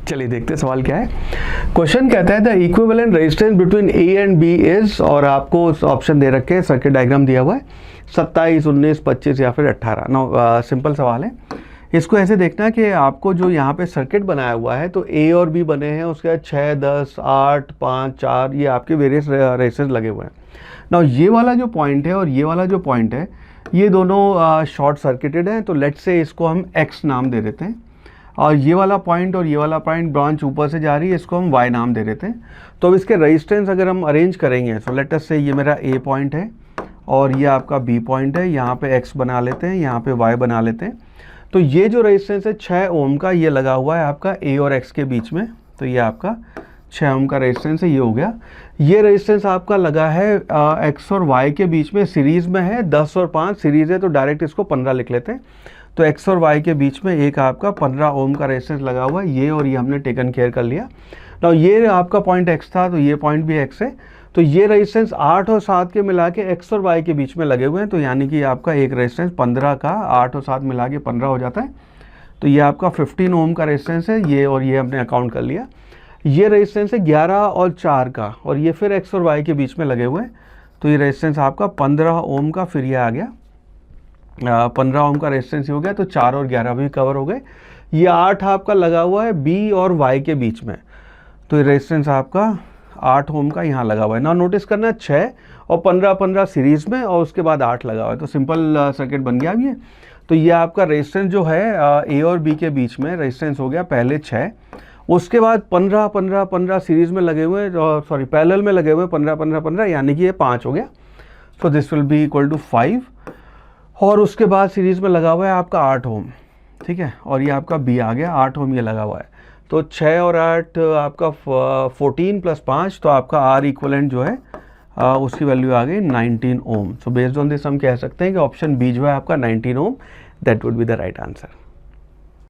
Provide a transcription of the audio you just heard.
चलिए देखते हैं सवाल क्या है। क्वेश्चन कहता है the equivalent resistance between A and B is, और आपको ऑप्शन दे रखे हैं, सर्किट डायग्राम दिया हुआ है 27, 19, 25 या फिर 18। नो सिंपल सवाल है। इसको ऐसे देखना कि आपको जो यहाँ पे सर्किट बनाया हुआ है तो ए और बी बने हैं, उसके बाद 6, 10, 8, 5, 4 ये आपके वेरियस रेजिस्टेंस लगे हुए हैं। ना ये वाला जो पॉइंट है और ये वाला जो पॉइंट है ये दोनों शॉर्ट सर्किटेड हैं, तो लेट्स से इसको हम एक्स नाम दे देते हैं। और ये वाला पॉइंट और ये वाला पॉइंट ब्रांच ऊपर से जा रही है, इसको हम वाई नाम दे देते हैं। तो अब इसके रेजिस्टेंस अगर हम अरेंज करेंगे, सो लेट अस से ये मेरा ए पॉइंट है और ये आपका बी पॉइंट है, यहाँ पे एक्स बना लेते हैं, यहाँ पे वाई बना लेते हैं। तो ये जो रेजिस्टेंस है 6 ओम का, ये लगा हुआ है आपका ए और एक्स के बीच में, तो ये आपका 6 ओम का रेजिस्टेंस है, ये हो गया। ये रेजिस्टेंस आपका लगा है एक्स और वाई के बीच में, सीरीज़ में है, 10 और 5 सीरीज़ है, तो डायरेक्ट इसको 15 लिख लेते हैं। तो एक्स और वाई के बीच में एक आपका 15 ओम का रेजिस्टेंस लगा हुआ है, ये और ये हमने टेकन केयर कर लिया। तो ये आपका पॉइंट एक्स था, तो ये पॉइंट भी एक्स है। तो ये रेजिस्टेंस 8 और 7 के मिला के एक्स और वाई के बीच में लगे हुए हैं, तो यानी कि आपका एक रेजिस्टेंस 15 का 8 और 7 मिला के 15 हो जाता है। तो ये आपका 15 ओम का रेजिस्टेंस है, ये और ये हमने अकाउंट कर लिया। ये रेजिस्टेंस है 11 और 4 का, और ये फिर एक्स और वाई के बीच में लगे हुए हैं, तो ये रेजिस्टेंस आपका 15 ओम का, फिर ये आ गया 15 ओम का रेजिस्टेंस हो गया। तो 4 और 11 भी कवर हो गए। ये 8 आपका लगा हुआ है बी और वाई के बीच में, तो ये रेजिस्टेंस आपका 8 ओम का यहाँ लगा हुआ है। ना नोटिस करना 6 और 15 सीरीज़ में, और उसके बाद 8 लगा हुआ है, तो सिंपल सर्किट बन गया अब ये। तो ये आपका रेजिस्टेंस जो है ए और बी के बीच में रेजिस्टेंस हो गया पहले 6, उसके बाद 15 सीरीज़ में लगे हुए, सॉरी पैरेलल में लगे हुए 15, यानी कि ये 5 हो गया। So this will be equal to 5, और उसके बाद सीरीज़ में लगा हुआ है आपका 8 ओम, ठीक है, और ये आपका बी आ गया 8 ओम ये लगा हुआ है। तो 6 और 8 आपका 14 + 5, तो आपका आर इक्वलेंट जो है उसकी वैल्यू आ गई 19 ओम। सो बेस्ड ऑन दिस हम कह सकते हैं कि ऑप्शन बी जो है आपका 19 ohm, that would be the right answer.